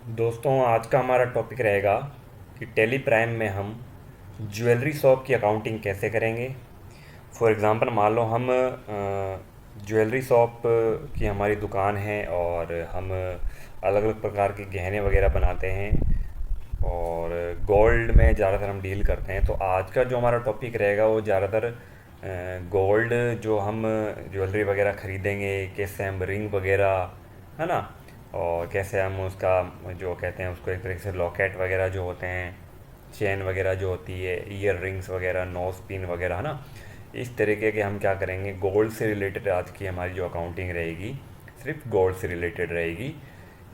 दोस्तों, आज का हमारा टॉपिक रहेगा कि टेली प्राइम में हम ज्वेलरी शॉप की अकाउंटिंग कैसे करेंगे। फॉर एग्ज़ाम्पल मान लो हम ज्वेलरी शॉप की हमारी दुकान है और हम अलग अलग प्रकार के गहने वगैरह बनाते हैं और गोल्ड में ज़्यादातर हम डील करते हैं। तो आज का जो हमारा टॉपिक रहेगा वो ज़्यादातर गोल्ड जो हम ज्वेलरी वगैरह ख़रीदेंगे, कैसे हम रिंग वगैरह, है ना, और कैसे हम उसका जो कहते हैं उसको एक तरीके से लॉकेट वगैरह जो होते हैं, चेन वगैरह जो होती है, ईयर रिंग्स वगैरह, नोज पिन वगैरह, है ना, इस तरीके के हम क्या करेंगे। गोल्ड से रिलेटेड आज की हमारी जो अकाउंटिंग रहेगी सिर्फ गोल्ड से रिलेटेड रहेगी।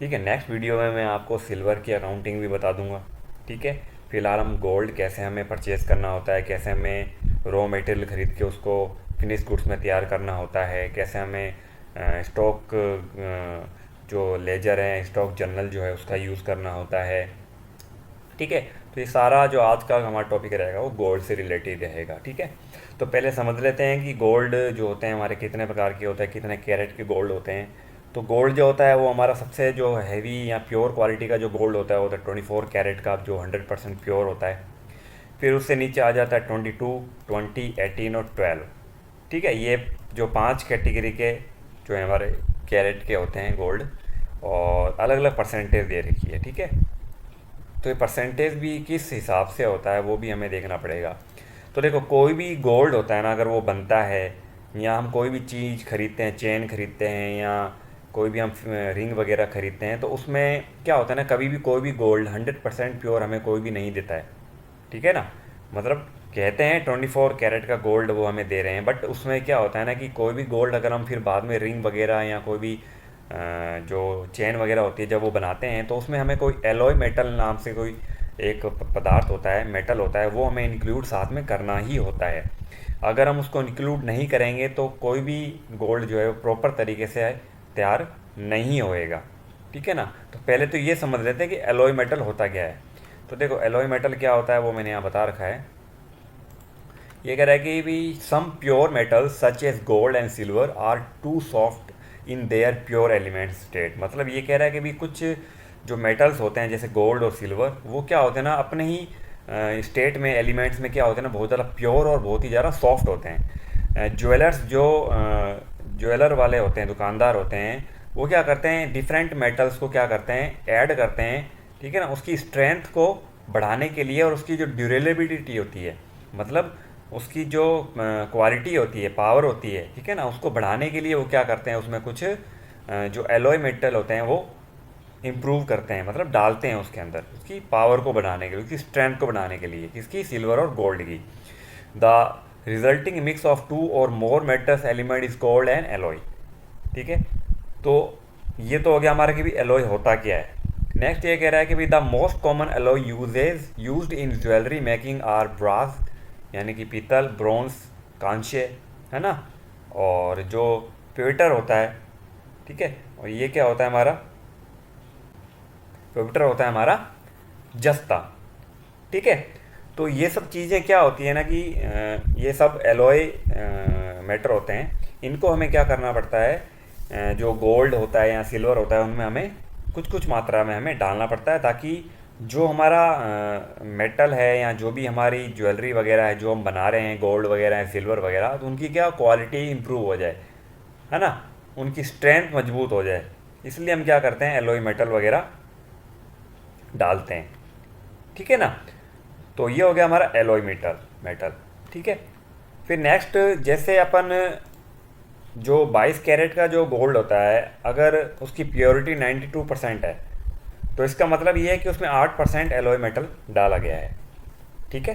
ठीक है, नेक्स्ट वीडियो में मैं आपको सिल्वर की अकाउंटिंग भी बता दूंगा। ठीक है, फिलहाल हम गोल्ड कैसे हमें परचेज़ करना होता है, कैसे हमें रॉ मटेरियल ख़रीद के उसको फिनिश गुड्स में तैयार करना होता है, कैसे हमें स्टॉक जो लेजर है, स्टॉक जर्नल जो है उसका यूज़ करना होता है। ठीक है, तो ये सारा जो आज का हमारा टॉपिक रहेगा वो गोल्ड से रिलेटेड रहेगा। ठीक है, तो पहले समझ लेते हैं कि गोल्ड जो होते हैं हमारे कितने प्रकार के होते हैं, कितने कैरेट के गोल्ड होते हैं। तो गोल्ड जो होता है वो हमारा सबसे जो हैवी या प्योर क्वालिटी का जो गोल्ड होता है वो होता है 24 कैरेट का, जो 100% प्योर होता है। फिर उससे नीचे आ जाता है 22, 20, 18 और 12। ठीक है, ये जो 5 कैटेगरी के जो है हमारे कैरेट के होते हैं गोल्ड, और अलग अलग परसेंटेज दे रखी है। ठीक है, तो ये परसेंटेज भी किस हिसाब से होता है वो भी हमें देखना पड़ेगा। तो देखो, कोई भी गोल्ड होता है ना, अगर वो बनता है या हम कोई भी चीज़ खरीदते हैं, चेन खरीदते हैं या कोई भी हम रिंग वगैरह खरीदते हैं, तो उसमें क्या होता है ना, कभी भी कोई भी गोल्ड 100% प्योर हमें कोई भी नहीं देता है। ठीक है ना, मतलब कहते हैं 24 कैरेट का गोल्ड वो हमें दे रहे हैं, बट उसमें क्या होता है ना कि कोई भी गोल्ड अगर हम फिर बाद में रिंग वगैरह या कोई भी जो चेन वगैरह होती है जब वो बनाते हैं, तो उसमें हमें कोई एलॉय मेटल नाम से कोई एक पदार्थ होता है, मेटल होता है, वो हमें इंक्लूड साथ में करना ही होता है। अगर हम उसको इंक्लूड नहीं करेंगे तो कोई भी गोल्ड जो है वो प्रॉपर तरीके से तैयार नहीं होएगा। ठीक है ना, तो पहले तो ये समझ लेते हैं कि एलॉय मेटल होता क्या है। तो देखो, एलॉय मेटल क्या होता है वो मैंने यहाँ बता रखा है। ये कह रहा है कि भी some pure metals such as gold and silver are too soft in their pure element state. मतलब ये कह रहा है कि भी कुछ जो मेटल्स होते हैं जैसे गोल्ड और सिल्वर, वो क्या होते हैं ना, अपने ही स्टेट में, एलिमेंट्स में क्या होते हैं ना, बहुत ज़्यादा प्योर और बहुत ही ज़्यादा सॉफ्ट होते हैं। ज्वेलर्स जो ज्वेलर वाले होते हैं, दुकानदार होते हैं, वो क्या करते हैं, डिफरेंट मेटल्स को क्या करते हैं, ऐड करते हैं। ठीक है ना, उसकी स्ट्रेंथ को बढ़ाने के लिए और उसकी जो ड्यूरेबिलिटी होती है, मतलब उसकी जो क्वालिटी होती है, पावर होती है, ठीक है ना, उसको बढ़ाने के लिए वो क्या करते हैं, उसमें कुछ जो एलॉय मेटल होते हैं वो इम्प्रूव करते हैं, मतलब डालते हैं उसके अंदर, उसकी पावर को बढ़ाने के लिए, उसकी स्ट्रेंथ को बढ़ाने के लिए, किसकी, सिल्वर और गोल्ड की। The resulting mix of two or more metals element is called an alloy. ठीक है, तो ये तो हो गया हमारा कि भी एलॉय होता क्या है। नेक्स्ट ये कह रहा है कि भी the most common alloy uses used in jewellery making are brass, यानी कि पीतल, ब्रोंज, कांस्य, है ना, और जो प्योटर होता है। ठीक है, और ये क्या होता है हमारा, प्योटर होता है हमारा जस्ता। ठीक है, तो ये सब चीज़ें क्या होती है ना कि ये सब एलॉय मैटर होते हैं। इनको हमें क्या करना पड़ता है, जो गोल्ड होता है या सिल्वर होता है उनमें हमें कुछ कुछ मात्रा में हमें डालना पड़ता है, ताकि जो हमारा मेटल है या जो भी हमारी ज्वेलरी वगैरह है जो हम बना रहे हैं, गोल्ड वगैरह है, सिल्वर वगैरह, तो उनकी क्या क्वालिटी इंप्रूव हो जाए, है ना, उनकी स्ट्रेंथ मजबूत हो जाए। इसलिए हम क्या करते हैं, एलॉय मेटल वगैरह डालते हैं। ठीक है ना, तो ये हो गया हमारा एलॉय मेटल। ठीक है, फिर नेक्स्ट, जैसे अपन जो 22 कैरेट का जो गोल्ड होता है, अगर उसकी प्योरिटी 92% है, तो इसका मतलब ये है कि उसमें 8% एलॉय मेटल डाला गया है। ठीक है,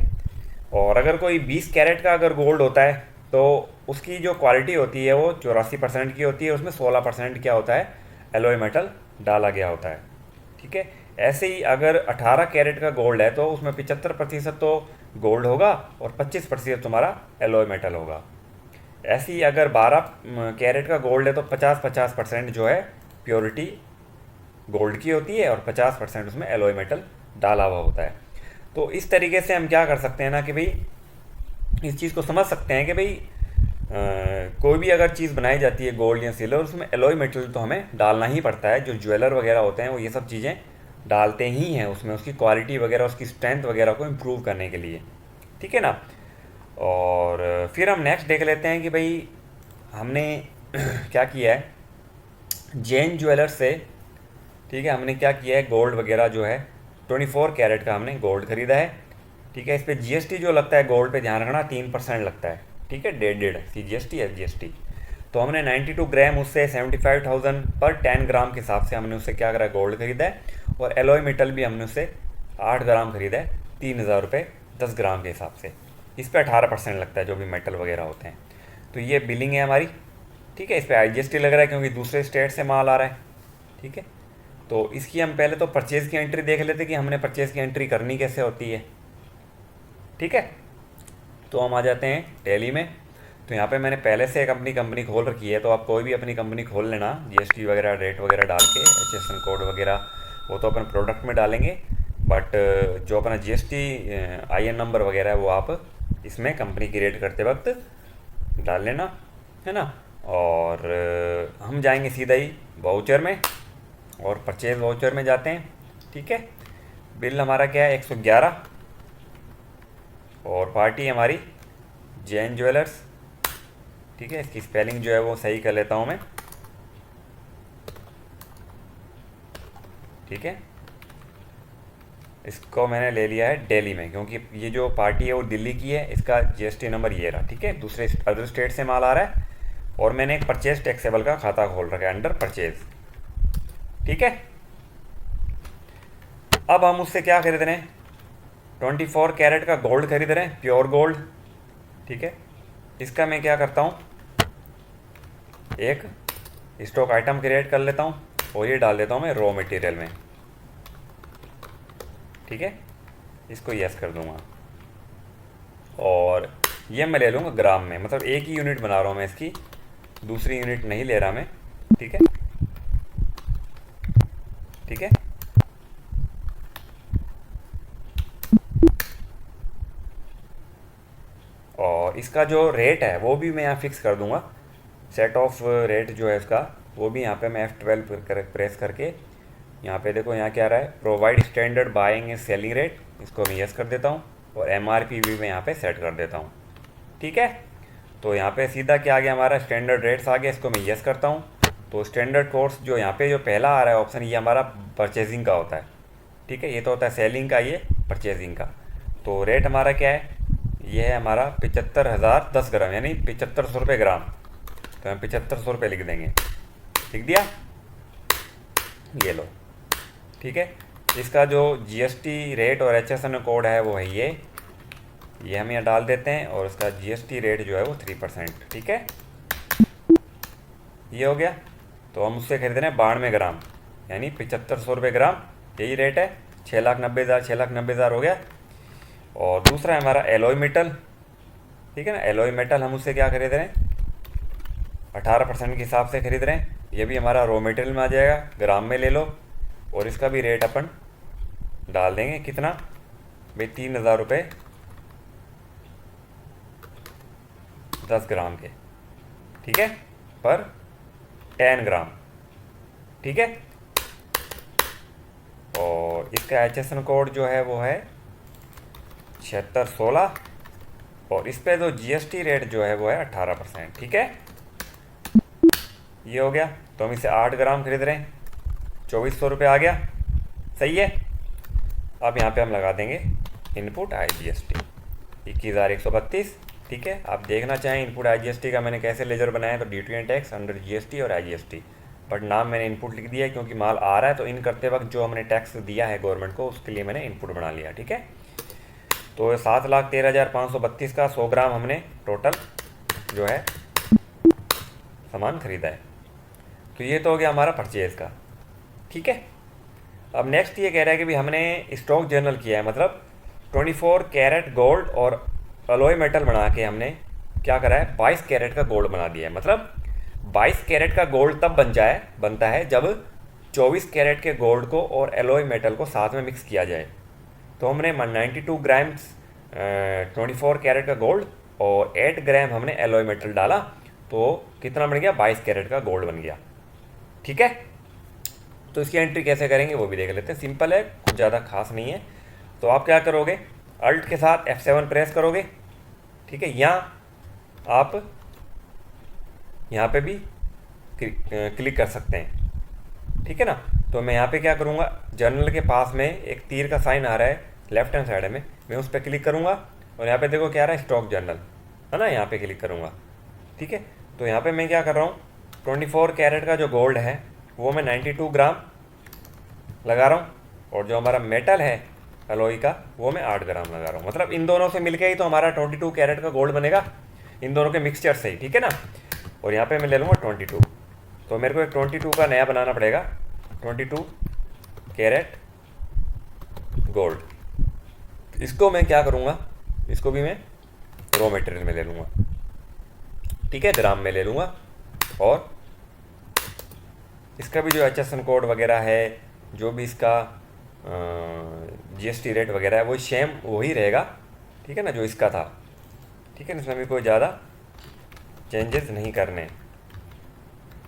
और अगर कोई 20 कैरेट का अगर गोल्ड होता है तो उसकी जो क्वालिटी होती है वो 84% की होती है, उसमें 16% क्या होता है, एलॉय मेटल डाला गया होता है। ठीक है, ऐसे ही अगर 18 कैरेट का गोल्ड है तो उसमें 75% तो गोल्ड होगा और 25% तुम्हारा एलॉय मेटल होगा। ऐसे ही अगर 12 कैरेट का गोल्ड है तो 50-50% जो है प्योरिटी गोल्ड की होती है और 50% उसमें एलॉय मेटल डाला हुआ होता है। तो इस तरीके से हम क्या कर सकते हैं ना कि भाई इस चीज़ को समझ सकते हैं कि भाई कोई भी अगर चीज़ बनाई जाती है गोल्ड या सिल्वर, उसमें एलॉय मेटल तो हमें डालना ही पड़ता है। जो ज्वेलर वगैरह होते हैं वो ये सब चीज़ें डालते ही हैं उसमें, उसकी क्वालिटी वगैरह, उसकी स्ट्रेंथ वगैरह को इम्प्रूव करने के लिए, ठीक है ना। और फिर हम नेक्स्ट देख लेते हैं कि भाई हमने क्या किया है जैन ज्वेलर्स से, ठीक है। हमने क्या किया है, गोल्ड वगैरह जो है 24 कैरेट का हमने गोल्ड खरीदा है, ठीक है। इस पर जीएसटी जो लगता है गोल्ड पे ध्यान रखना, 3% लगता है, ठीक है। डेढ़ सी जीएसटी है जीएसटी। तो हमने 92 ग्राम उससे 75,000 पर 10 ग्राम के हिसाब से हमने उससे क्या करा, गोल्ड खरीदा है। और एलॉय मेटल भी हमने उससे 8 ग्राम खरीदा है, 3,000 रुपये 10 ग्राम के हिसाब से। इस पर 18% लगता है जो भी मेटल वगैरह होते हैं। तो ये बिलिंग है हमारी, ठीक है। इस पर आईजीएसटी लग रहा है क्योंकि दूसरे स्टेट से माल आ रहा है, ठीक है। तो इसकी हम पहले तो परचेज़ की एंट्री देख लेते कि हमने परचेज़ की एंट्री करनी कैसे होती है, ठीक है। तो हम आ जाते हैं टैली में। तो यहाँ पे मैंने पहले से एक अपनी कंपनी खोल रखी है, तो आप कोई भी अपनी कंपनी खोल लेना, जीएसटी वगैरह रेट वगैरह डाल के, एचएसएन कोड वगैरह वो तो अपन प्रोडक्ट में डालेंगे, बट जो अपना जीएसटी आईएन नंबर वगैरह है वो आप इसमें कंपनी क्रिएट करते वक्त डाल लेना, है ना। और हम जाएंगे सीधा ही वाउचर में, और परचेज वाउचर में जाते हैं, ठीक है। बिल हमारा क्या है 111, और पार्टी हमारी जैन ज्वेलर्स, ठीक है। इसकी स्पेलिंग जो है वो सही कर लेता हूँ मैं, ठीक है। इसको मैंने ले लिया है दिल्ली में, क्योंकि ये जो पार्टी है वो दिल्ली की है, इसका जीएसटी नंबर ये रहा, ठीक है। दूसरे अदर स्टेट से माल आ रहा है, और मैंने एक परचेज टैक्सेबल का खाता खोल रखा है अंडर परचेज, ठीक है। अब हम उससे क्या खरीद रहे हैं, 24 कैरेट का गोल्ड खरीद रहे हैं, प्योर गोल्ड, ठीक है। इसका मैं क्या करता हूँ, एक स्टॉक आइटम क्रिएट कर लेता हूँ, और ये डाल देता हूँ मैं रॉ मटेरियल में, ठीक है। इसको यस कर दूंगा, और ये मैं ले लूँगा ग्राम में, मतलब एक ही यूनिट बना रहा हूँ मैं इसकी, दूसरी यूनिट नहीं ले रहा मैं, ठीक है, ठीक है। और इसका जो रेट है वो भी मैं यहाँ फिक्स कर दूंगा, सेट ऑफ रेट जो है इसका वो भी यहाँ पे मैं F12 प्रेस करके, यहाँ पे देखो यहाँ क्या आ रहा है, provide standard buying and selling rate, इसको मैं यस कर देता हूँ, और MRP भी मैं यहाँ पे सेट कर देता हूँ, ठीक है। तो यहाँ पे सीधा क्या आ गया हमारा, स्टैंडर्ड रेट्स आ गया, इसको मैं यस करता हूँ। तो स्टैंडर्ड कोर्स जो यहाँ पे जो पहला आ रहा है ऑप्शन, ये हमारा परचेजिंग का होता है, ठीक है। ये तो होता है सेलिंग का, ये परचेजिंग का। तो रेट हमारा क्या है, ये है हमारा 75,000 10 ग्राम, यानी 7500 रुपये ग्राम। तो हम 7500 रुपये लिख देंगे, लिख दिया, ये लो, ठीक है। इसका जो जीएसटी रेट और एचएसएन कोड है वो है ये हम यहाँ डाल देते हैं, और इसका जीएसटी रेट जो है वो 3%, ठीक है। ये हो गया। तो हम उससे खरीद रहे हैं 92 ग्राम, यानी 7500 रुपये ग्राम, यही रेट है, 6,90,000 हो गया। और दूसरा है हमारा एलॉय मेटल, ठीक है ना। एलॉय मेटल हम उससे क्या खरीद रहे हैं, 18% के हिसाब से खरीद रहे हैं, ये भी हमारा रॉ मटेरियल में आ जाएगा, ग्राम में ले लो। और इसका भी रेट अपन डाल देंगे, कितना भाई, 3,000 रुपये 10 ग्राम के, ठीक है, पर 10 ग्राम, ठीक है। और इसका एचएसएन कोड जो है वो है 7616, और इस पे जो जीएसटी रेट जो है वो है 18%, ठीक है। ये हो गया। तो हम इसे 8 ग्राम खरीद रहे हैं, 2400 रुपये आ गया, सही है। अब यहाँ पे हम लगा देंगे इनपुट IGST 21,132, ठीक है। आप देखना चाहें इनपुट IGST का मैंने कैसे लेजर बनाया, तो duty and tax under GST और IGST, बट नाम मैंने इनपुट लिख दिया है क्योंकि माल आ रहा है, तो इन करते वक्त जो हमने टैक्स दिया है गवर्नमेंट को उसके लिए मैंने इनपुट बना लिया, ठीक है। तो 7,13,532 का 100 ग्राम हमने टोटल जो है सामान खरीदा है। तो ये तो हो गया हमारा परचेज़ का, ठीक है। अब नेक्स्ट ये कह रहा है कि भाई हमने स्टॉक जर्नल किया है, मतलब 24 कैरेट गोल्ड और अलॉय मेटल बना के हमने क्या करा है, 22 कैरेट का गोल्ड बना दिया है। मतलब 22 कैरेट का गोल्ड तब बनता है जब 24 कैरेट के गोल्ड को और एलॉय मेटल को साथ में मिक्स किया जाए। तो हमने 92 ग्राम्स 24 कैरेट का गोल्ड और 8 ग्राम हमने एलॉय मेटल डाला, तो कितना बन गया, 22 कैरेट का गोल्ड बन गया, ठीक है। तो इसकी एंट्री कैसे करेंगे वो भी देख लेते हैं। सिंपल है, कुछ ज़्यादा खास नहीं है। तो आप क्या करोगे, अल्ट के साथ F7 प्रेस करोगे, ठीक है। या आप यहाँ पे भी क्लिक कर सकते हैं, ठीक है ना। तो मैं यहाँ पे क्या करूँगा, जर्नल के पास में एक तीर का साइन आ रहा है लेफ्ट हैंड साइड में, मैं उस पर क्लिक करूँगा और यहाँ पे देखो क्या आ रहा है, स्टॉक जर्नल, है ना। यहाँ पे क्लिक करूँगा, ठीक है। तो यहाँ पे मैं क्या कर रहा हूँ, 24 कैरेट का जो गोल्ड है वो मैं 92 ग्राम लगा रहा हूँ, और जो हमारा मेटल है अलॉय का वो मैं 8 ग्राम लगा रहा हूँ। मतलब इन दोनों से मिलके ही तो हमारा 22 कैरेट का गोल्ड बनेगा, इन दोनों के मिक्सचर से ही, ठीक है ना। और यहाँ पे मैं ले लूँगा 22, तो मेरे को एक 22 का नया बनाना पड़ेगा, 22 कैरेट गोल्ड। इसको मैं क्या करूँगा, इसको भी मैं रॉ मटेरियल में ले लूँगा, ठीक है, ग्राम में ले लूँगा। और इसका भी जो HSN कोड वगैरह है, जो भी इसका GST रेट वगैरह है वो सेम वही रहेगा, ठीक है ना, जो इसका था, ठीक है ना। इसमें भी कोई ज़्यादा चेंजेस नहीं करने,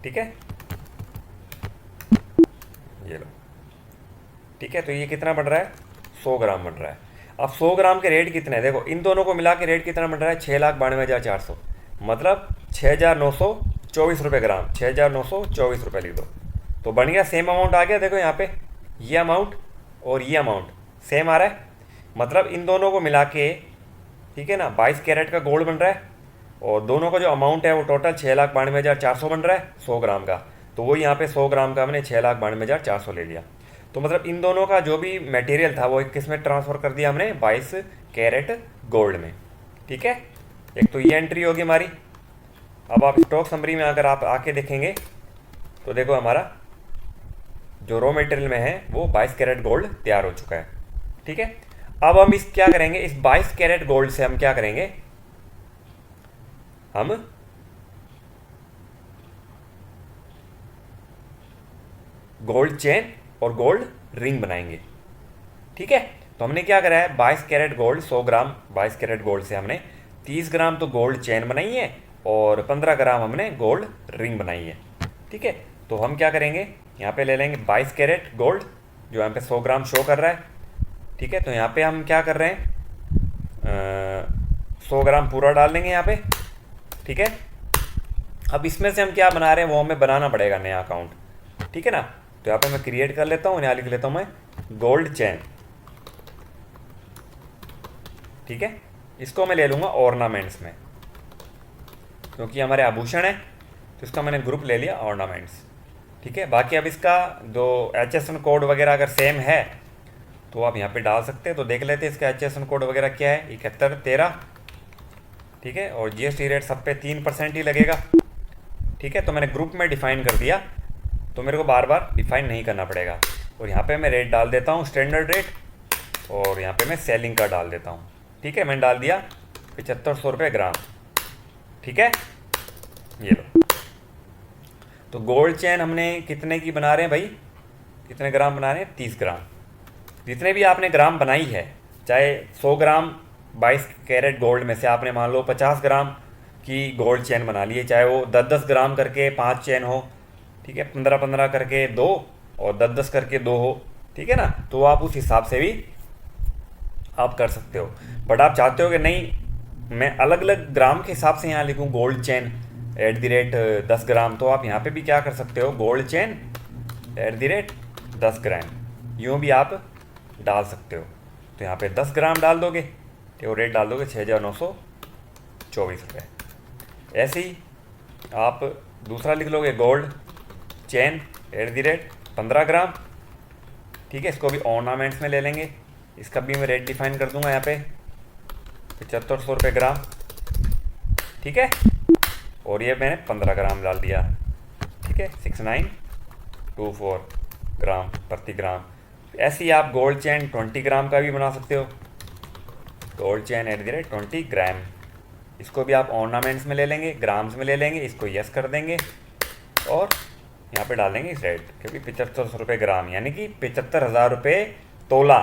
ठीक है। ये लो, ठीक है। तो ये कितना बन रहा है, 100 ग्राम बन रहा है। अब 100 ग्राम के रेट कितने हैं, देखो इन दोनों को मिला के रेट कितना बन रहा है, 6,92,400, मतलब 6,924 रुपये ग्राम, 6,924 रुपये लिख दो। तो बन गया, सेम अमाउंट आ गया। देखो यहाँ पे ये अमाउंट और ये अमाउंट सेम आ रहा है, मतलब इन दोनों को मिला के, ठीक है ना, 22 कैरेट का गोल्ड बन रहा है। और दोनों का जो अमाउंट है वो टोटल 6,92,400 बन रहा है 100 ग्राम का। तो वो यहाँ पे 100 ग्राम का मैंने 6,92,400 ले लिया। तो मतलब इन दोनों का जो भी मटेरियल था वो किस में ट्रांसफ़र कर दिया हमने, 22 कैरेट गोल्ड में, ठीक है। एक तो ये एंट्री होगी हमारी। अब आप स्टॉक समरी में अगर आप आके देखेंगे तो देखो हमारा जो रॉ मटेरियल में है वो 22 कैरेट गोल्ड तैयार हो चुका है, ठीक है। अब हम इस क्या करेंगे, इस 22 कैरेट गोल्ड से हम क्या करेंगे, हम गोल्ड चेन और गोल्ड रिंग बनाएंगे, ठीक है। तो हमने क्या करा है, 22 कैरेट गोल्ड 100 ग्राम 22 कैरेट गोल्ड से हमने 30 ग्राम तो गोल्ड चेन बनाई है और 15 ग्राम हमने गोल्ड रिंग बनाई है, ठीक है। तो हम क्या करेंगे, यहाँ पे ले लेंगे 22 कैरेट गोल्ड जो यहाँ पे 100 ग्राम शो कर रहा है, ठीक है। तो यहाँ पे हम क्या कर रहे हैं, 100 ग्राम पूरा डाल देंगे यहाँ पे, ठीक है। अब इसमें से हम क्या बना रहे हैं वो हमें बनाना पड़ेगा नया अकाउंट, ठीक है ना। तो यहाँ पे मैं क्रिएट कर लेता हूँ, यहाँ लिख लेता हूँ मैं गोल्ड चेन, ठीक है। इसको मैं ले लूँगा ऑर्नामेंट्स में, क्योंकि हमारे आभूषण है तो इसका मैंने ग्रुप ले लिया ऑर्नामेंट्स, ठीक है। बाकी अब इसका जो HSN कोड वगैरह अगर सेम है तो आप यहाँ पे डाल सकते हैं। तो देख लेते हैं इसका HSN कोड वगैरह क्या है, 7113, ठीक है। और GST रेट सब पे 3% ही लगेगा, ठीक है। तो मैंने ग्रुप में डिफाइन कर दिया, तो मेरे को बार बार डिफाइन नहीं करना पड़ेगा। और यहाँ पे मैं रेट डाल देता हूँ स्टैंडर्ड रेट, और यहाँ पे मैं सेलिंग का डाल देता हूँ, ठीक है। मैंने डाल दिया 7500 रुपये ग्राम, ठीक है। ये लो, तो गोल्ड चेन हमने कितने की बना रहे हैं भाई, कितने ग्राम बना रहे हैं, 30 ग्राम। जितने भी आपने ग्राम बनाई है, चाहे 100 ग्राम 22 कैरेट गोल्ड में से आपने मान लो 50 ग्राम की गोल्ड चेन बना ली है, चाहे वो 10-10 ग्राम करके 5 चेन हो, ठीक है, 15-15 करके 2 और 10-10 करके 2 हो, ठीक है ना। तो आप उस हिसाब से भी आप कर सकते हो। बट आप चाहते हो कि नहीं मैं अलग अलग ग्राम के हिसाब से यहाँ लिखूँ गोल्ड चेन @ 10 ग्राम, तो आप यहाँ पे भी क्या कर सकते हो, गोल्ड चेन @ 10 ग्राम यूँ भी आप डाल सकते हो। तो यहाँ पे 10 ग्राम डाल दोगे तो रेट डाल दोगे 6,924 रुपये। ऐसे ही आप दूसरा लिख लोगे गोल्ड चेन @ 15 ग्राम, ठीक है। इसको भी ऑर्नामेंट्स में ले लेंगे, इसका भी मैं रेट डिफाइन कर दूंगा यहाँ पे 7500 रुपये ग्राम, ठीक है। और ये मैंने 15 ग्राम डाल दिया, ठीक है, 6924 ग्राम प्रति ग्राम। ऐसे ही आप गोल्ड चेन 20 ग्राम का भी बना सकते हो, गोल्ड चेन @ 20 ग्राम। इसको भी आप ऑर्नामेंट्स में ले लेंगे, ग्राम्स में ले लेंगे, इसको यस कर देंगे और यहाँ पे डाल देंगे इस रेट, क्योंकि 7500 रुपये ग्राम यानी कि 75,000 रुपये तोला।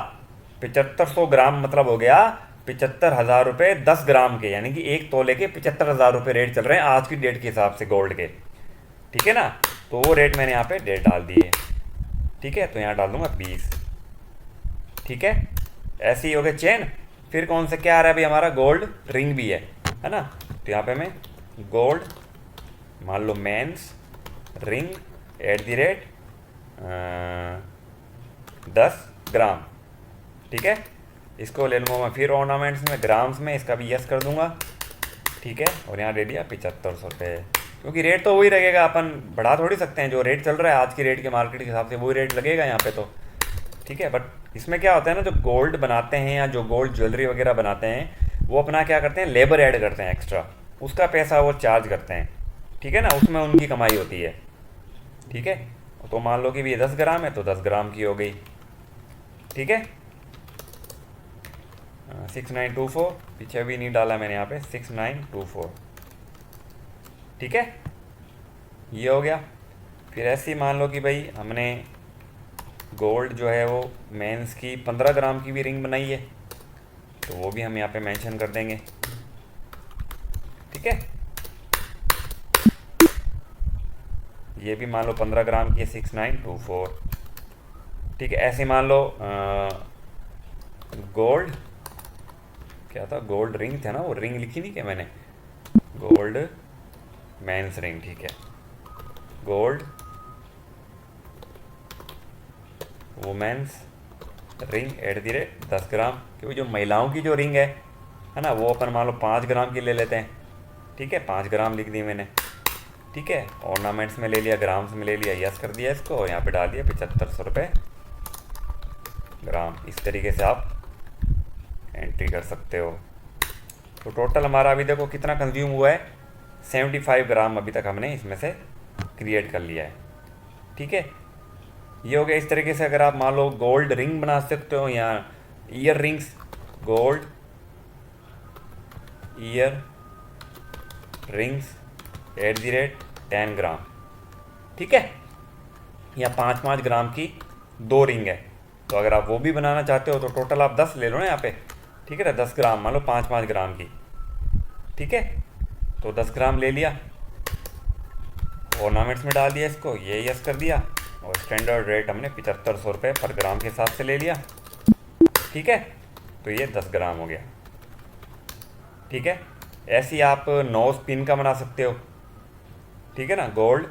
7500 ग्राम मतलब हो गया 75,000 रुपये 10 ग्राम के, यानी कि एक तोले के 75,000 रुपये रेट चल रहे हैं आज की डेट के हिसाब से गोल्ड के, ठीक है ना। तो वो रेट मैंने यहाँ पे डेट डाल दी है, ठीक है, तो यहाँ डाल दूंगा 20। ठीक है, ऐसे ही हो गया चेन। फिर कौन सा क्या आ रहा है भाई, हमारा गोल्ड रिंग भी है ना। तो यहाँ पे मैं गोल्ड मान लो मेंस रिंग @ 10 ग्राम। ठीक है, इसको ले लूँगा मैं फिर ऑर्नामेंट्स में ग्राम्स में, इसका भी यस कर दूंगा। ठीक है, और यहाँ दे दिया 7500 रुपये, क्योंकि रेट तो वही लगेगा, अपन बढ़ा थोड़ी सकते हैं। जो रेट चल रहा है आज की रेट के मार्केट के हिसाब से वही रेट लगेगा यहाँ पे तो। ठीक है, बट इसमें क्या होता है ना, जो गोल्ड बनाते हैं या जो गोल्ड ज्वेलरी वगैरह बनाते हैं वो अपना क्या करते हैं, लेबर ऐड करते हैं एक्स्ट्रा, उसका पैसा वो चार्ज करते हैं। ठीक है ना, उसमें उनकी कमाई होती है। ठीक है, तो मान लो कि ये 10 ग्राम है तो 10 ग्राम की हो गई। ठीक है, 6924, पीछे भी नहीं डाला मैंने यहाँ पे, 6924। ठीक है, ये हो गया। फिर ऐसे ही मान लो कि भाई हमने गोल्ड जो है वो मेंस की 15 ग्राम की भी रिंग बनाई है, तो वो भी हम यहाँ पे मेंशन कर देंगे। ठीक है, ये भी मान लो 15 ग्राम की है, 6924। ठीक है, ऐसे मान लो गोल्ड क्या था, गोल्ड रिंग था ना, वो रिंग लिखी नहीं क्या मैंने, गोल्ड मेंस रिंग। ठीक है, गोल्ड वुमेन्स रिंग @ 10 ग्राम, क्योंकि जो महिलाओं की जो रिंग है ना, वो अपन मान लो 5 ग्राम की ले लेते हैं। ठीक है, 5 ग्राम लिख दी मैंने। ठीक है, ऑर्नामेंट्स में ले लिया, ग्राम्स में ले लिया, यस कर दिया इसको, और यहाँ पे डाल दिया 7500 रुपये ग्राम। इस तरीके से आप एंट्री कर सकते हो। तो टोटल हमारा अभी देखो कितना कंज्यूम हुआ है, 75 ग्राम अभी तक हमने इसमें से क्रिएट कर लिया है। ठीक है, ये हो गया। इस तरीके से अगर आप मान लो गोल्ड रिंग बना सकते हो या year rings, gold year rings @ 10 ग्राम। ठीक है, या 5-5 ग्राम की 2 रिंग है, तो अगर आप वो भी बनाना चाहते हो तो टोटल आप 10 ले लो ना यहाँ पे। ठीक है ना, 10 ग्राम मान लो 5-5 ग्राम की। ठीक है, तो 10 ग्राम ले लिया, ऑर्नामेंट्स में डाल दिया इसको, ये यस कर दिया, और स्टैंडर्ड रेट हमने 7500 रुपये पर ग्राम के हिसाब से ले लिया। ठीक है, तो ये 10 ग्राम हो गया। ठीक है, ऐसे ही आप 9 स्पिन का बना सकते हो। ठीक है ना, गोल्ड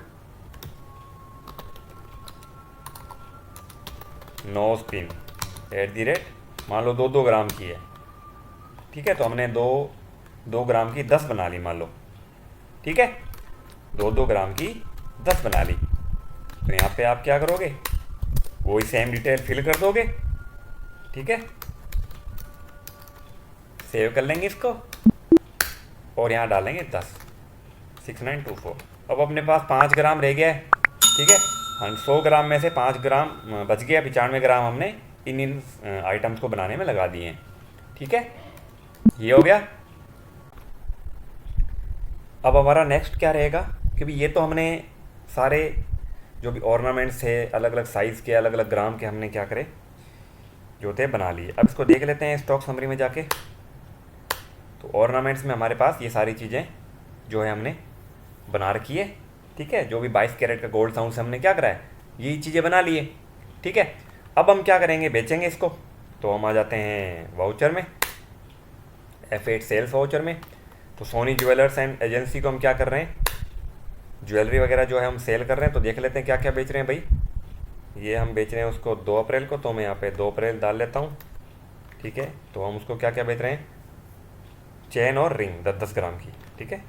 9 स्पिन @ मान लो 2-2 ग्राम की है। ठीक है, तो हमने 2 ग्राम की 10 बना ली मान लो। ठीक है, 2-2 ग्राम की 10 बना ली, तो यहाँ पे आप क्या करोगे, वही सेम डिटेल फिल कर दोगे। ठीक है, सेव कर लेंगे इसको, और यहाँ डालेंगे 10, 6924। अब अपने पास 5 ग्राम रह गया है। ठीक है, हम 100 ग्राम में से 5 ग्राम बच गया, 95 ग्राम हमने इन आइटम्स को बनाने में लगा दिए हैं। ठीक है, ये हो गया। अब हमारा नेक्स्ट क्या रहेगा, क्योंकि ये तो हमने सारे जो भी ऑर्नामेंट्स थे अलग अलग साइज़ के, अलग अलग ग्राम के, हमने क्या करे जो थे बना लिए। अब इसको देख लेते हैं स्टॉक समरी में जाके। तो ऑर्नामेंट्स में हमारे पास ये सारी चीज़ें जो है हमने बना रखी है। ठीक है, जो भी 22 कैरेट का गोल्ड था उनसे हमने क्या करा है, यही चीज़ें बना लिए। ठीक है, अब हम क्या करेंगे, बेचेंगे इसको। तो हम आ जाते हैं वाउचर में, F8 सेल्स वाउचर में। तो सोनी ज्वेलर्स एंड एजेंसी को हम क्या कर रहे हैं, ज्वेलरी वगैरह जो है हम सेल कर रहे हैं। तो देख लेते हैं क्या क्या बेच रहे हैं भाई। ये हम बेच रहे हैं उसको 2 अप्रैल को, तो मैं यहाँ पे 2 अप्रैल डाल लेता हूँ। ठीक है, तो हम उसको क्या क्या बेच रहे हैं, चेन और रिंग 10-10 ग्राम की। ठीक है,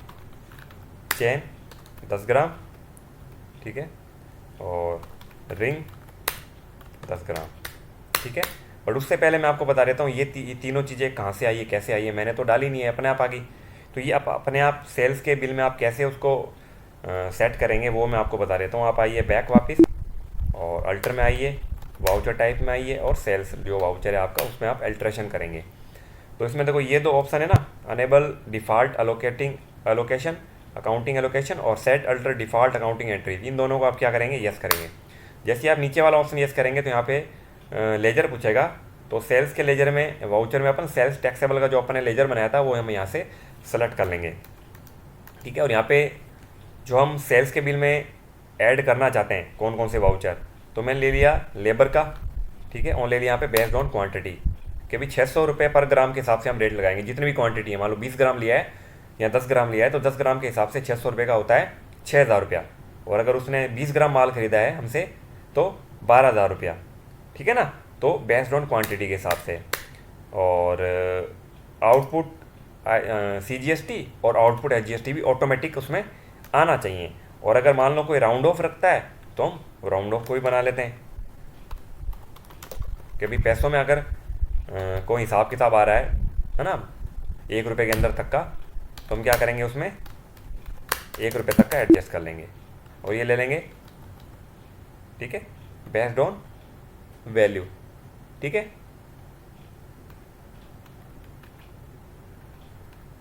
चेन 10 ग्राम, ठीक है, और रिंग 10 ग्राम। ठीक है, बट उससे पहले मैं आपको बता देता हूँ ये तीनों चीज़ें कहाँ से आई है, कैसे आई है। मैंने तो डाली नहीं है, अपने आप आ गई। तो ये आप अपने आप सेल्स के बिल में आप कैसे उसको सेट करेंगे वो मैं आपको बता देता हूँ। आप आइए बैक वापस, और अल्टर में आइए, वाउचर टाइप में आइए, और सेल्स जो वाउचर है आपका उसमें आप अल्ट्रेशन करेंगे। तो इसमें देखो ये 2 ऑप्शन है ना, enable default allocation accounting allocation, और set alter default accounting entry. इन दोनों को आप क्या करेंगे, यस करेंगे। जैसे आप नीचे वाला ऑप्शन यस करेंगे तो यहाँ पे लेजर पूछेगा। तो सेल्स के लेजर में, वाउचर में अपन सेल्स टैक्सेबल का जो अपन ने लेजर बनाया था वो हम यहाँ से सेलेक्ट कर लेंगे। ठीक है, और यहाँ पे जो हम सेल्स के बिल में ऐड करना चाहते हैं कौन कौन से वाउचर, तो मैंने ले लिया लेबर का, ठीक है, और ले लिया यहाँ पे बेस्ड ऑन क्वांटिटी कि भाई 600 रुपये पर ग्राम के हिसाब से हम रेट लगाएंगे। जितनी भी क्वांटिटी है, मान लो 20 ग्राम लिया है या 10 ग्राम लिया है, तो 10 ग्राम के हिसाब से 600 रुपये का होता है 6,000 रुपया। और अगर उसने 20 ग्राम माल खरीदा है हमसे तो 12,000 रुपया, ठीक है ना। तो बेस्ड ऑन क्वांटिटी के हिसाब से। और आउटपुट CGST और आउटपुट SGST भी ऑटोमेटिक उसमें आना चाहिए। और अगर मान लो कोई राउंड ऑफ रखता है तो हम राउंड ऑफ को भी बना लेते हैं कि भाई पैसों में अगर कोई हिसाब किताब आ रहा है ना, 1 रुपये के अंदर तक का, तो हम क्या करेंगे उसमें 1 रुपये तक का एडजस्ट कर लेंगे और ये ले लेंगे, ठीक है, बेस्ड ऑन वैल्यू, ठीक है।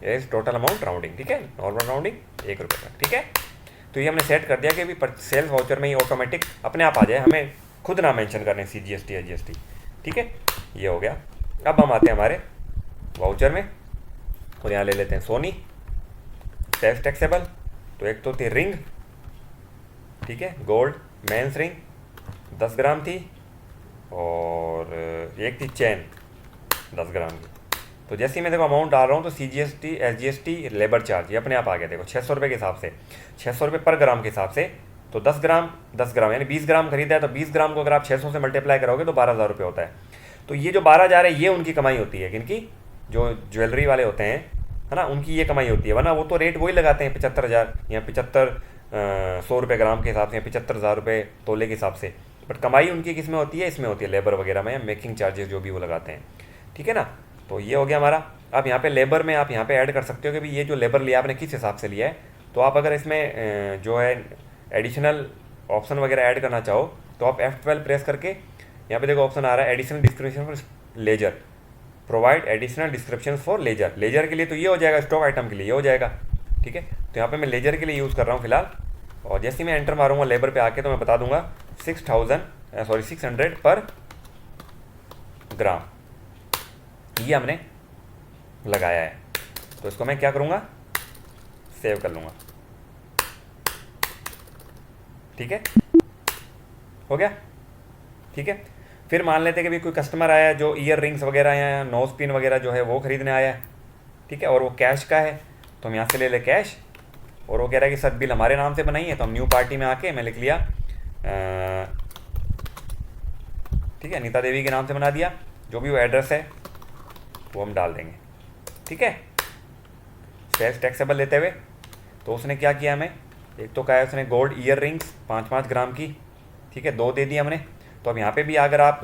इज टोटल अमाउंट राउंडिंग, ठीक है, नॉर्मल राउंडिंग 1 रुपये तक, ठीक है। तो ये हमने सेट कर दिया कि भी सेल्स वाउचर में ये ऑटोमेटिक अपने आप आ जाए, हमें खुद ना मेंशन करने CGST SGST, ठीक है। ये हो गया। अब हम आते हैं हमारे वाउचर में और यहाँ ले लेते हैं सोनी सेल्स टैक्सेबल। तो एक तो थी रिंग, ठीक है, गोल्ड मेंस रिंग 10 ग्राम थी, और एक थी चेन 10 ग्राम की। तो जैसे ही मैं देखो अमाउंट डाल रहा हूँ तो CGST SGST लेबर चार्ज ये अपने आप आ गया। देखो 600 रुपये के हिसाब से, 600 रुपये पर ग्राम के हिसाब से, तो 10 ग्राम यानी 20 ग्राम खरीदा है, तो 20 ग्राम को अगर आप 600 से मल्टीप्लाई करोगे तो 12,000 रुपये होता है। तो ये जो 12,000 है ये उनकी कमाई होती है, किनकी, जो ज्वेलरी वाले होते हैं, है ना, उनकी ये कमाई होती है। वरना वो तो रेट वही लगाते हैं 75,000 या 100 रुपये ग्राम के हिसाब से या 75,000 रुपये तोले के हिसाब से। बट कमाई उनकी किस में होती है, इसमें होती है लेबर वगैरह में या मेकिंग चार्जेस जो भी वो लगाते हैं, ठीक है ना। तो ये हो गया हमारा। अब यहाँ पे लेबर में आप यहाँ पे ऐड कर सकते हो कि भाई ये जो लेबर लिया आपने किस हिसाब से लिया है। तो आप अगर इसमें जो है एडिशनल ऑप्शन वगैरह ऐड करना चाहो तो आप F12 प्रेस करके यहाँ पे देखो ऑप्शन आ रहा है additional description for ledger, provide additional description for ledger. Ledger के लिए तो ये हो जाएगा, स्टॉक आइटम के लिए ये हो जाएगा, ठीक है। तो यहाँ पे मैं लेजर के लिए यूज़ कर रहा हूँ फिलहाल। और जैसे ही मैं एंटर मारूंगा लेबर पे आके तो मैं बता दूंगा 600 पर ग्राम ये हमने लगाया है। तो इसको मैं क्या करूँगा, सेव कर लूँगा, ठीक है, हो गया, ठीक है। फिर मान लेते हैं कि भाई कोई कस्टमर आया जो ईयर रिंग्स वगैरह या नोज पिन वगैरह जो है वो ख़रीदने आया है, ठीक है, और वो कैश का है। तो हम यहाँ से ले ले कैश, और वो कह रहा है कि सर बिल हमारे नाम से बनाई है। तो हम न्यू पार्टी में आके मैं लिख लिया ठीक है, नीता देवी के नाम से बना दिया, जो भी वो एड्रेस है वो हम डाल देंगे, ठीक है। सेल्स टैक्सेबल लेते हुए तो उसने क्या किया, हमें एक तो कहा है उसने गोल्ड ईयर रिंग्स 5-5 ग्राम की, ठीक है, 2 दे दी हमने। तो अब यहाँ पे भी अगर आप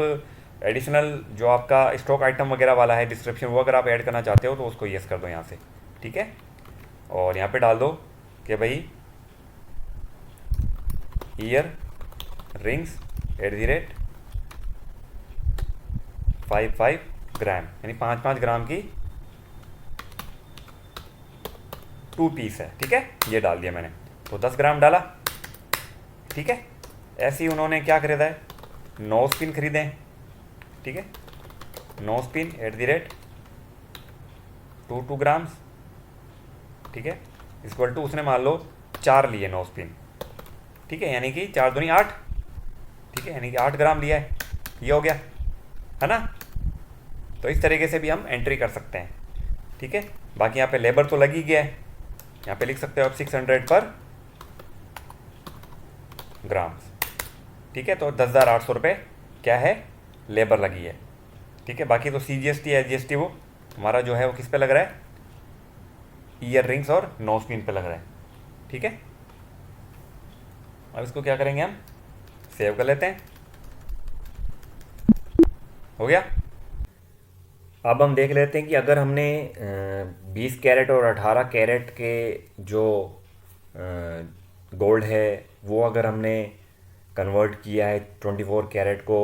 एडिशनल जो आपका स्टॉक आइटम वगैरह वाला है डिस्क्रिप्शन वो अगर आप ऐड करना चाहते हो तो उसको येस कर दो यहाँ से, ठीक है। और यहाँ पे डाल दो कि भाई ईयर रिंग्स @55 ग्राम यानी 5-5 ग्राम की 2 पीस है, ठीक है, ये डाल दिया मैंने। तो 10 ग्राम डाला, ठीक है। ऐसे ही उन्होंने क्या खरीदा है, नोज पिन खरीदे हैं, ठीक है, नोज पिन @2 ग्राम्स, ठीक है, इक्वल टू उसने मान लो 4 लिए नोज पिन, ठीक है, यानी कि 4 दूनी 8, ठीक है, यानी कि 8 ग्राम लिया है, ये हो गया, है ना। तो इस तरीके से भी हम एंट्री कर सकते हैं, ठीक है। बाकी यहाँ पे लेबर तो लग ही गया है, यहाँ पे लिख सकते हो आप 600 पर ग्राम, ठीक है। तो 10,800 रुपये क्या है, लेबर लगी है, ठीक है। बाकी तो CGST SGST वो हमारा जो है वो किस पे लग रहा है, ईयर रिंग्स और नोज पिन पे लग रहा है, ठीक है। अब इसको क्या करेंगे, हम सेव कर लेते हैं, हो गया। अब हम देख लेते हैं कि अगर हमने 20 कैरेट और 18 कैरेट के जो गोल्ड है वो अगर हमने कन्वर्ट किया है 24 कैरेट को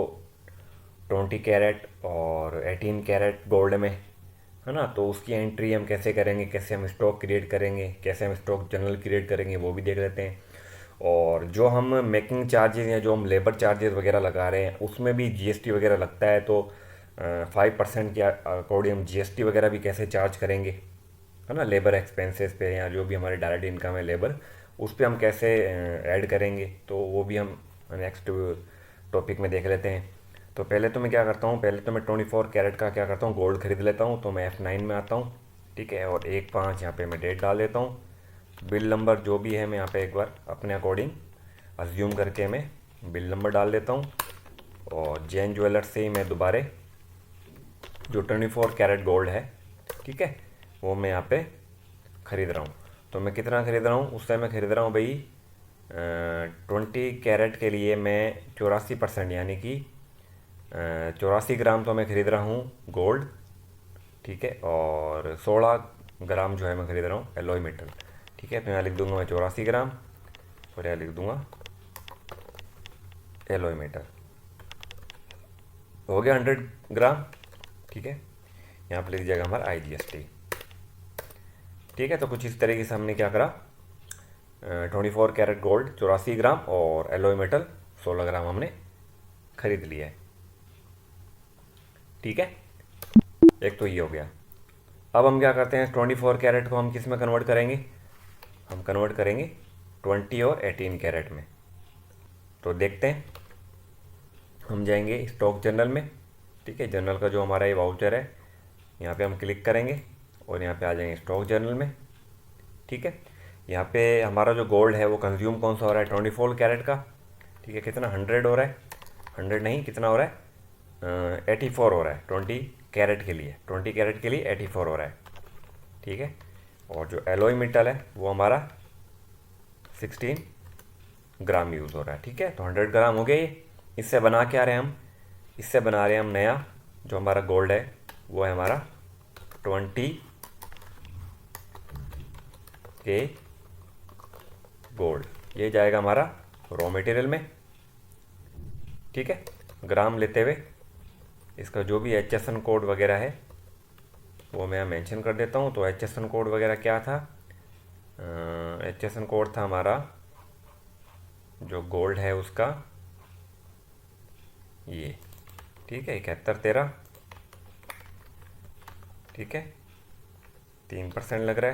20 कैरेट और 18 कैरेट गोल्ड में, है ना, तो उसकी एंट्री हम कैसे करेंगे, कैसे हम स्टॉक क्रिएट करेंगे, कैसे हम स्टॉक जनरल क्रिएट करेंगे वो भी देख लेते हैं। और जो हम मेकिंग चार्जेस या जो हम लेबर चार्जेस वगैरह लगा रहे हैं उसमें भी GST वगैरह लगता है, तो 5% के अकॉर्डिंग हम GST वगैरह भी कैसे चार्ज करेंगे, है ना, लेबर एक्सपेंसेस पे या जो भी हमारे डायरेक्ट इनकम है लेबर उस पर हम कैसे ऐड करेंगे, तो वो भी हम नेक्स्ट टॉपिक में देख लेते हैं। तो पहले तो मैं क्या करता हूँ, पहले तो मैं 24 कैरेट का क्या करता हूँ, गोल्ड खरीद लेता हूँ। तो मैं F9 में आता हूँ, ठीक है, और 1/5 यहाँ पे मैं डेट डाल देता हूँ। बिल नंबर जो भी है मैं यहाँ पे एक बार अपने अकॉर्डिंग अज्यूम करके मैं बिल नंबर डाल देता हूँ। और जैन ज्वेलर्स से ही मैं दोबारा जो 24 कैरेट गोल्ड है, ठीक है, वो मैं यहाँ पे ख़रीद रहा हूँ। तो मैं कितना ख़रीद रहा हूँ, उससे मैं ख़रीद रहा हूँ भाई 20 कैरेट के लिए मैं 84%, यानी कि 84 ग्राम तो मैं ख़रीद रहा हूँ गोल्ड, ठीक है, और 16 ग्राम जो है मैं ख़रीद रहा हूँ एलॉय मेटल, ठीक है। तो यहाँ लिख दूंगा मैं 84 ग्राम, और यहाँ लिख दूंगा एलॉय मेटल। हो गया 100 ग्राम, ठीक है। यहाँ पर लिख जाएगा हमारा IGST, ठीक है। तो कुछ इस तरीके से हमने क्या करा, 24 कैरेट गोल्ड 84 ग्राम और एलॉय मेटल 16 ग्राम हमने खरीद लिया है, ठीक है। एक तो ये हो गया। अब हम क्या करते हैं, 24 कैरेट को हम किस में कन्वर्ट करेंगे, हम कन्वर्ट करेंगे 20 और 18 कैरेट में। तो देखते हैं, हम जाएंगे स्टॉक जनरल में, ठीक है। जनरल का जो हमारा ये वाउचर है, यहाँ पे हम क्लिक करेंगे और यहाँ पे आ जाएंगे स्टॉक जनरल में, ठीक है। यहाँ पे हमारा जो गोल्ड है वो कंज्यूम कौन सा हो रहा है, 24 कैरेट का, ठीक है। कितना 100 हो रहा है, 100 नहीं, कितना हो रहा है, 84 हो रहा है 20 कैरेट के लिए, 20 कैरेट के लिए 84 हो रहा है, ठीक है। और जो एलॉय मेटल है वो हमारा 16 ग्राम यूज़ हो रहा है, ठीक है। तो 100 ग्राम हो गया ये। इससे बना क्या रहे हम, इससे बना रहे हम नया जो हमारा गोल्ड है, वो है हमारा 20 के गोल्ड। ये जाएगा हमारा रॉ मटेरियल में, ठीक है। ग्राम लेते हुए इसका जो भी HSN कोड वगैरह है वो मैं मेंशन कर देता हूँ। तो HSN कोड वगैरह क्या था, HSN कोड था हमारा जो गोल्ड है उसका ये, ठीक है, 7113, ठीक है, 3% लग रहा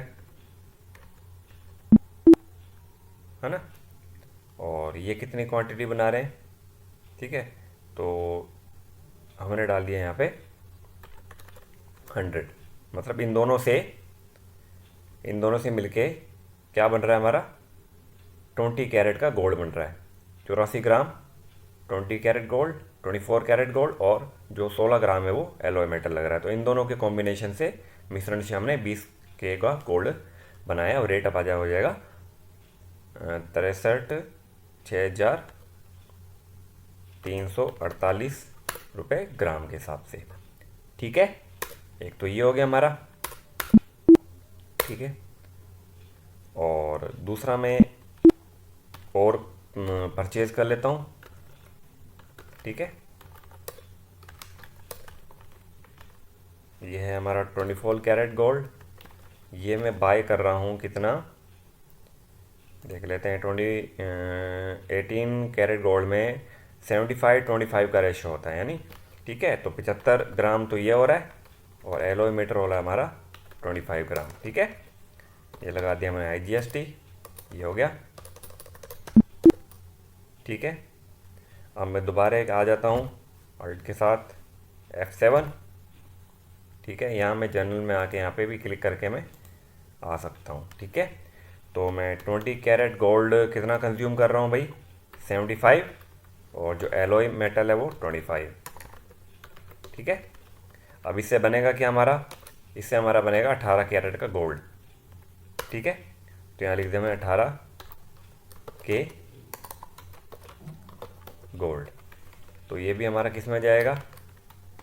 है ना। और ये कितनी क्वांटिटी बना रहे हैं, ठीक है। तो हमने डाल दिया यहाँ पे 100, मतलब इन दोनों से मिलके क्या बन रहा है हमारा, 20 कैरेट का गोल्ड बन रहा है। 84 ग्राम 20 कैरेट गोल्ड, 24 कैरेट गोल्ड, और जो 16 ग्राम है वो एलॉय मेटल लग रहा है। तो इन दोनों के कॉम्बिनेशन से, मिश्रण से हमने 20 के का गोल्ड बनाया। और रेट अब हो जाएगा 63,348 ग्राम के हिसाब से, ठीक है। एक तो ये हो गया हमारा, ठीक है। और दूसरा मैं और परचेज कर लेता हूँ, ठीक है। ये है हमारा 24 कैरेट गोल्ड, ये मैं बाय कर रहा हूँ कितना, देख लेते हैं। 18 कैरेट गोल्ड में 75-25 का रेशो होता है, यानी, ठीक है। तो 75 ग्राम तो ये हो रहा है, और एलॉय मीटर हो रहा है हमारा 25 ग्राम, ठीक है। ये लगा दिया मैंने IGST, ये हो गया, ठीक है। अब मैं दोबारा एक आ जाता हूँ अल्ट के साथ F7, ठीक है। यहाँ मैं जनरल में आके यहाँ पे भी क्लिक करके मैं आ सकता हूँ, ठीक है। तो मैं 20 कैरेट गोल्ड कितना कंज्यूम कर रहा हूँ भाई, 75, और जो एलॉय मेटल है वो 25, ठीक है। अब इससे बनेगा क्या हमारा, इससे हमारा बनेगा 18 कैरेट का गोल्ड, ठीक है। तो यहाँ लिख दिया मैं 18 के गोल्ड। तो ये भी हमारा किस में जाएगा,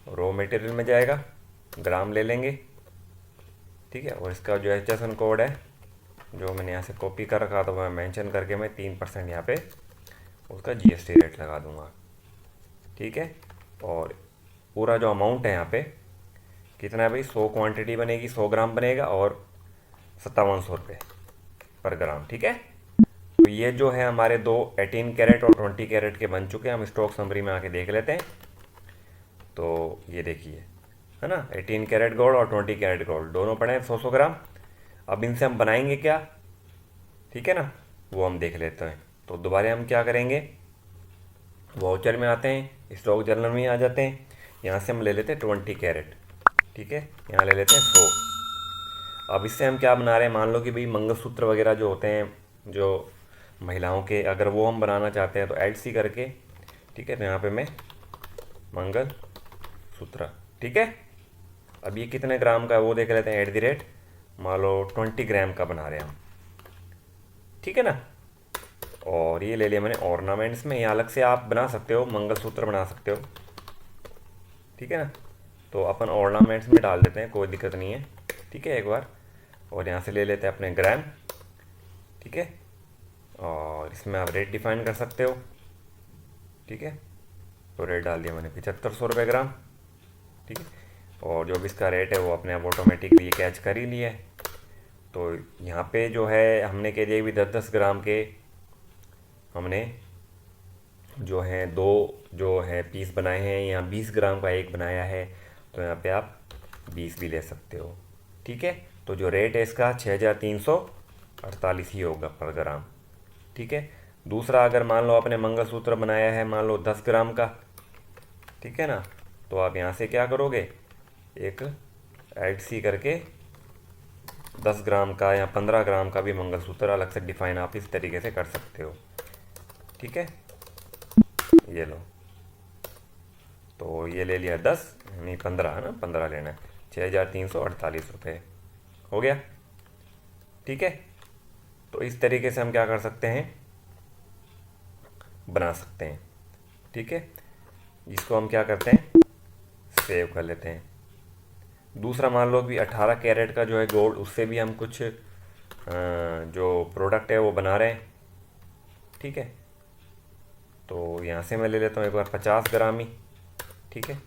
रॉ मटेरियल में जाएगा, ग्राम ले लेंगे, ठीक है। और इसका जो HSN कोड है जो मैंने यहाँ से कॉपी कर रखा था, मैं मेंशन करके मैं 3% यहाँ पे उसका GST रेट लगा दूंगा, ठीक है। और पूरा जो अमाउंट है यहाँ पे कितना है भाई, 100 क्वांटिटी बनेगी, 100 ग्राम बनेगा, और 5700 रुपये पर ग्राम, ठीक है। तो ये जो है हमारे दो 18 कैरेट और 20 कैरेट के बन चुके हैं। हम स्टॉक समरी में आके देख लेते हैं। तो ये देखिए, है ना, 18 कैरेट गोल्ड और 20 कैरेट गोल्ड दोनों पड़े हैं 100 ग्राम। अब इनसे हम बनाएंगे क्या, ठीक है ना, वो हम देख लेते हैं। तो दोबारा हम क्या करेंगे, वाउचर में आते हैं, स्टॉक जर्नल में आ जाते हैं। यहाँ से हम ले लेते हैं 20 कैरेट, ठीक है, यहाँ ले लेते हैं 100। अब इससे हम क्या बना रहे हैं, मान लो कि भाई मंगलसूत्र वगैरह जो होते हैं जो महिलाओं के, अगर वो हम बनाना चाहते हैं तो ऐड सी करके, ठीक है, तो यहाँ पे मैं मंगल सूत्र, ठीक है। अब ये कितने ग्राम का है वो देख लेते हैं, @ मान लो 20 ग्राम का बना रहे हैं हम, ठीक है ना। और ये ले लिया मैंने ऑर्नामेंट्स में, यहाँ अलग से आप बना सकते हो, मंगलसूत्र बना सकते हो, ठीक है ना। तो अपन ऑर्नामेंट्स में डाल देते हैं, कोई दिक्कत नहीं है, ठीक है, एक बार। और यहाँ से ले लेते हैं अपने ग्राम, ठीक है। और इसमें आप रेट डिफाइन कर सकते हो, ठीक है। तो रेट डाल दिया मैंने 7500 रुपये ग्राम, ठीक है। और जो भी इसका रेट है वो अपने आप ऑटोमेटिकली कैच कर ही लिया है। तो यहाँ पे जो है हमने कह दिया भी 10-10 ग्राम के हमने जो है दो जो है पीस बनाए हैं, यहाँ 20 ग्राम का एक बनाया है, तो यहाँ पे आप 20 भी ले सकते हो, ठीक है। तो जो रेट है इसका 6348 ही होगा पर ग्राम, ठीक है। दूसरा, अगर मान लो आपने मंगलसूत्र बनाया है मान लो 10 ग्राम का, ठीक है ना, तो आप यहाँ से क्या करोगे, एक ऐड सी करके 10 ग्राम का या 15 ग्राम का भी मंगलसूत्र अलग से डिफाइन आप इस तरीके से कर सकते हो, ठीक है। ये लो, तो ये ले लिया 10, नहीं 15 है ना, 15 लेना है, 6348 रुपये हो गया, ठीक है। तो इस तरीके से हम क्या कर सकते हैं, बना सकते हैं, ठीक है। इसको हम क्या करते हैं, सेव कर लेते हैं। दूसरा, मान लो कि 18 कैरेट का जो है गोल्ड, उससे भी हम कुछ जो प्रोडक्ट है वो बना रहे हैं, ठीक है। तो यहाँ से मैं ले लेता हूँ एक बार 50 ग्राम ही, ठीक है।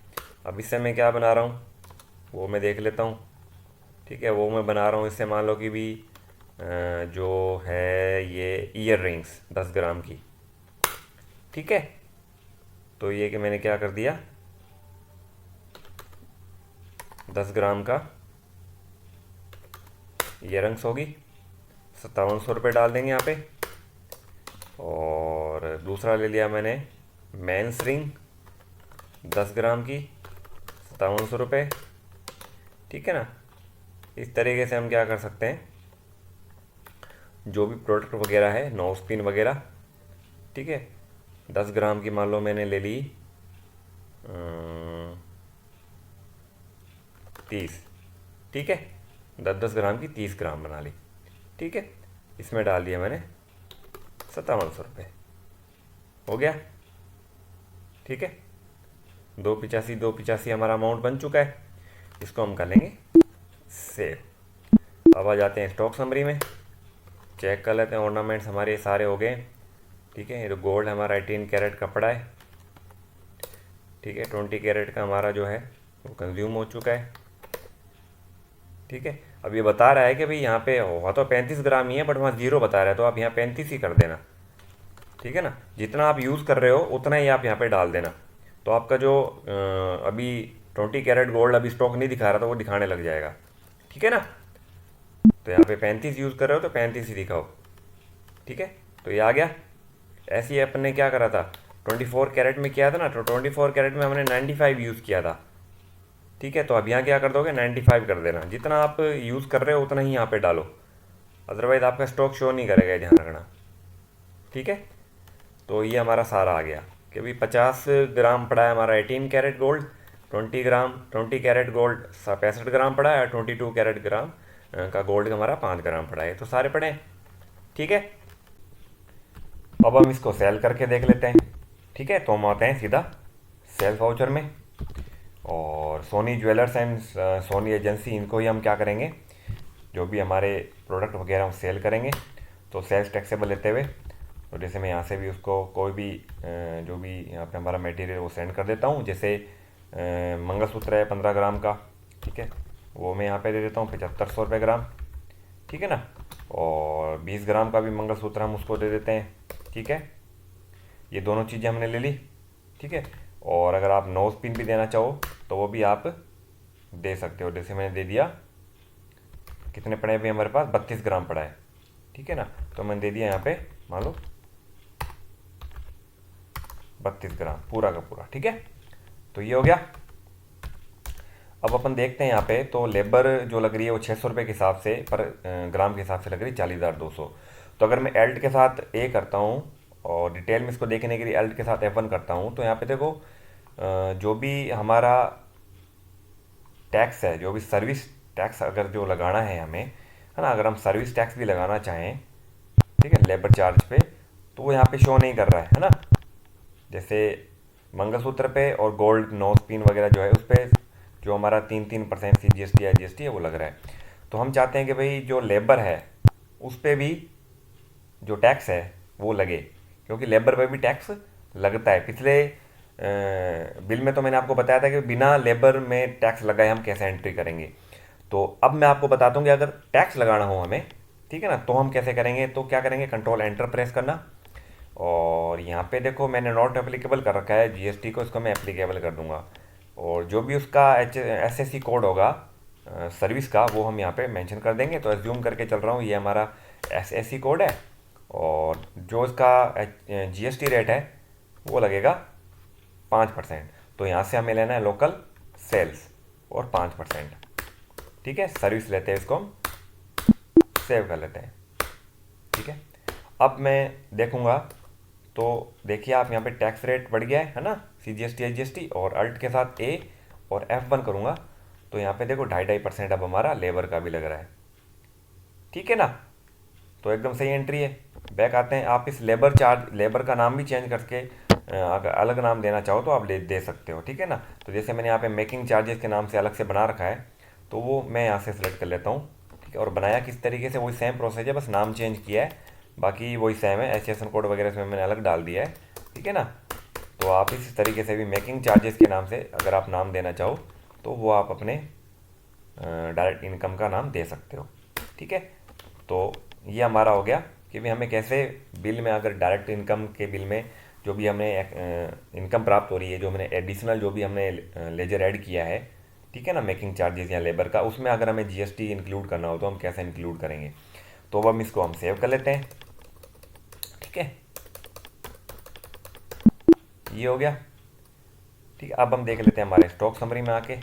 अब इससे मैं क्या बना रहा हूँ वो मैं देख लेता हूँ, ठीक है। वो मैं बना रहा हूँ इससे मान लो कि भी जो है ये ईयर रिंग्स 10 ग्राम की, ठीक है। तो ये कि मैंने क्या कर दिया, 10 ग्राम का ईयर रिंग्स होगी, 5700 रुपये डाल देंगे यहाँ पे। और दूसरा ले लिया मैंने मेंस रिंग 10 ग्राम की, 5700 रुपये, ठीक है ना। इस तरीके से हम क्या कर सकते हैं, जो भी प्रोडक्ट वगैरह है, नोज पिन वगैरह, ठीक है, 10 ग्राम की मान लो मैंने ले ली 30, ठीक है, 10-10 ग्राम की 30 ग्राम बना ली, ठीक है। इसमें डाल दिया मैंने 5700 रुपये, हो गया, ठीक है। 285 हमारा अमाउंट बन चुका है। इसको हम कर लेंगे सेव। अब आ जाते हैं स्टॉक समरी में, चेक कर लेते हैं, ऑर्नामेंट्स हमारे सारे हो गए, ठीक है। ये तो गोल्ड हमारा 18 कैरेट का पड़ा है, ठीक है। 20 कैरेट का हमारा जो है वो कंज्यूम हो चुका है, ठीक है। अब ये बता रहा है कि भाई यहाँ पे हुआ तो 35 ग्राम ही है, बट वहाँ 0 बता रहा है, तो आप यहाँ 35 ही कर देना, ठीक है ना। जितना आप यूज़ कर रहे हो उतना ही आप यहाँ पे डाल देना। तो आपका जो अभी 20 कैरेट गोल्ड अभी स्टॉक नहीं दिखा रहा था वो दिखाने लग जाएगा, ठीक है ना। तो यहाँ पे 35 यूज़ कर रहे हो तो 35 ही दिखाओ, ठीक है। तो ये आ गया। ऐसे ही अपन ने क्या करा था, 24 कैरेट में किया था ना, तो 24 कैरेट में हमने 95 यूज़ किया था, ठीक है। तो अब यहाँ क्या कर दोगे, 95 कर देना, जितना आप यूज़ कर रहे हो उतना ही यहाँ पे डालो, अदरवाइज़ आपका स्टॉक शो नहीं करेगा, ध्यान रखना, ठीक है। तो ये हमारा सारा आ गया कि भाई 50 ग्राम पड़ा है हमारा 18 कैरेट गोल्ड, 20 कैरेट गोल्ड 65 ग्राम पड़ा है, और 22 कैरेट ग्राम का गोल्ड हमारा 5 ग्राम पड़ा है, तो सारे पड़े हैं, ठीक है। अब हम इसको सेल करके देख लेते हैं, ठीक है। तो हम आते हैं सीधा सेल वाउचर में, और Soni jewellers and Soni agency, इनको ही हम क्या करेंगे, जो भी हमारे प्रोडक्ट वगैरह हम सेल करेंगे तो सेल्स टैक्सेबल लेते हुए, तो जैसे मैं यहाँ से भी उसको कोई भी जो भी यहाँ पे हमारा मटेरियल वो सेंड कर देता हूँ। जैसे मंगलसूत्र है 15 ग्राम का, ठीक है, वो मैं यहाँ पे दे देता हूँ 7500 रुपये ग्राम, ठीक है ना। और 20 ग्राम का भी मंगलसूत्र हम उसको दे देते हैं, ठीक है। ये दोनों चीज़ें हमने ले ली, ठीक है। और अगर आप नोज पिन भी देना चाहो तो वो भी आप दे सकते हो, जैसे मैंने दे दिया, कितने पड़े अभी हमारे पास 32 ग्राम पड़ा है, ठीक है ना। तो मैंने दे दिया यहाँ पे मान लो 32 ग्राम पूरा का पूरा, ठीक है। तो ये हो गया। अब अपन देखते हैं यहाँ पे, तो लेबर जो लग रही है वो 600 रुपये के हिसाब से पर ग्राम के हिसाब से लग रही है 40,200। तो अगर मैं एल्ट के साथ ए करता हूँ और डिटेल में इसको देखने के लिए एल्ट के साथ F1 करता हूँ, तो यहाँ पे देखो जो भी हमारा टैक्स है, जो भी सर्विस टैक्स अगर जो लगाना है हमें, है ना, अगर हम सर्विस टैक्स भी लगाना चाहें, ठीक है, लेबर चार्ज पे, तो वो यहाँ पे शो नहीं कर रहा है ना। जैसे मंगलसूत्र पे और गोल्ड नोज पिन वगैरह जो है उस पर जो हमारा 3% सी जी एस टी या जी एस टी है वो लग रहा है। तो हम चाहते हैं कि भाई जो लेबर है उस पर भी जो टैक्स है वो लगे, क्योंकि लेबर पे भी टैक्स लगता है। पिछले बिल में तो मैंने आपको बताया था कि बिना लेबर में टैक्स लगाए हम कैसे एंट्री करेंगे। तो अब मैं आपको बताता हूँ कि अगर टैक्स लगाना हो हमें, ठीक है ना, तो हम कैसे करेंगे। तो क्या करेंगे, कंट्रोल एंटर प्रेस करना, और यहाँ पे देखो मैंने नॉट एप्लीकेबल कर रखा है जीएसटी को, इसको मैं एप्लीकेबल कर दूंगा। और जो भी उसका एस एस सी कोड होगा सर्विस का, वो हम यहाँ पे मेंशन कर देंगे। तो एज्यूम करके चल रहा हूँ ये हमारा एस एस सी कोड है, और जो इसका जीएसटी रेट है वो लगेगा 5%। तो यहाँ से हमें लेना है लोकल सेल्स और 5%, ठीक है। सर्विस लेते हैं, इसको हम सेव कर लेते हैं, ठीक है। अब मैं देखूंगा, तो देखिए आप यहाँ पे टैक्स रेट बढ़ गया है ना, C G S T I G S T, और अल्ट के साथ ए और F1 करूँगा तो यहाँ पे देखो 2.5% अब हमारा लेबर का भी लग रहा है, ठीक है ना। तो एकदम सही एंट्री है। बैक आते हैं, आप इस लेबर चार्ज, लेबर का नाम भी चेंज करके अगर अलग नाम देना चाहो तो आप दे सकते हो, ठीक है ना। तो जैसे मैंने यहाँ पे मेकिंग चार्जेस के नाम से अलग से बना रखा है, तो वो मैं यहाँ से सिलेक्ट कर लेता हूँ, ठीक है। और बनाया किस तरीके से, वही सेम प्रोसेस है, बस नाम चेंज किया है, बाकी वही सेम है। एस कोड वगैरह इसमें मैंने अलग डाल दिया है, ठीक है ना। तो आप इस तरीके से भी मेकिंग चार्जेस के नाम से अगर आप नाम देना चाहो तो वो आप अपने डायरेक्ट इनकम का नाम दे सकते हो, ठीक है। तो ये हमारा हो गया कि भाई हमें कैसे बिल में, अगर डायरेक्ट इनकम के बिल में जो भी हमें इनकम प्राप्त हो रही है, जो मैंने एडिशनल जो भी हमने लेजर ऐड किया है, ठीक है ना, मेकिंग चार्जेस या लेबर का, उसमें अगर हमें जीएसटी इंक्लूड करना हो तो हम कैसे इंक्लूड करेंगे। तो अब हम इसको हम सेव कर लेते हैं, ठीक है। ये हो गया, ठीक है। अब हम देख लेते हैं हमारे स्टॉक समरी में आके,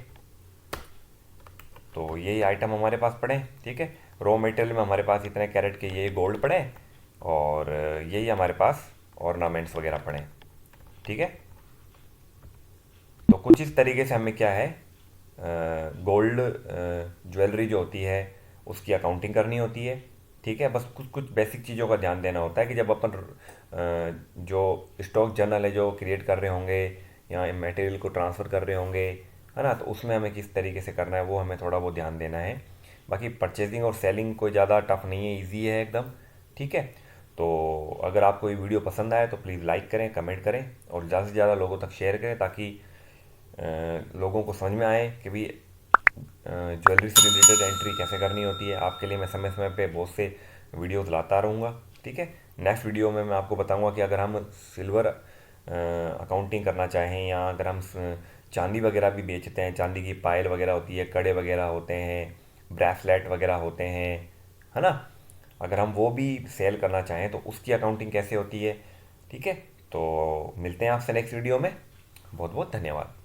तो यही आइटम हमारे पास पड़े, ठीक है। रॉ मटेरियल में हमारे पास इतने कैरेट के ये गोल्ड पड़े, और यही हमारे पास ऑर्नामेंट्स वगैरह पड़े, ठीक है। तो कुछ इस तरीके से हमें क्या है, गोल्ड ज्वेलरी जो होती है उसकी अकाउंटिंग करनी होती है, ठीक है। बस कुछ कुछ बेसिक चीज़ों का ध्यान देना होता है कि जब अपन जो स्टॉक जर्नल है जो क्रिएट कर रहे होंगे या मटेरियल को ट्रांसफ़र कर रहे होंगे, है ना, तो उसमें हमें किस तरीके से करना है वो हमें थोड़ा बहुत ध्यान देना है। बाकी परचेजिंग और सेलिंग कोई ज़्यादा टफ नहीं है, ईजी है एकदम, ठीक है। तो अगर आपको ये वीडियो पसंद आए तो प्लीज़ लाइक करें, कमेंट करें, और ज़्यादा से ज़्यादा लोगों तक शेयर करें, ताकि लोगों को समझ में आए कि भाई ज्वेलरी से रिलेटेड एंट्री कैसे करनी होती है। आपके लिए मैं समय समय पे बहुत से वीडियोस लाता रहूँगा, ठीक है। नेक्स्ट वीडियो में मैं आपको बताऊँगा कि अगर हम सिल्वर अकाउंटिंग करना चाहें, या अगर हम चांदी वगैरह भी बेचते हैं, चांदी की पायल वगैरह होती है, कड़े वगैरह होते हैं, ब्रेसलेट वगैरह होते हैं, है ना, अगर हम वो भी सेल करना चाहें तो उसकी अकाउंटिंग कैसे होती है, ठीक है। तो मिलते हैं आपसे नेक्स्ट वीडियो में। बहुत बहुत धन्यवाद।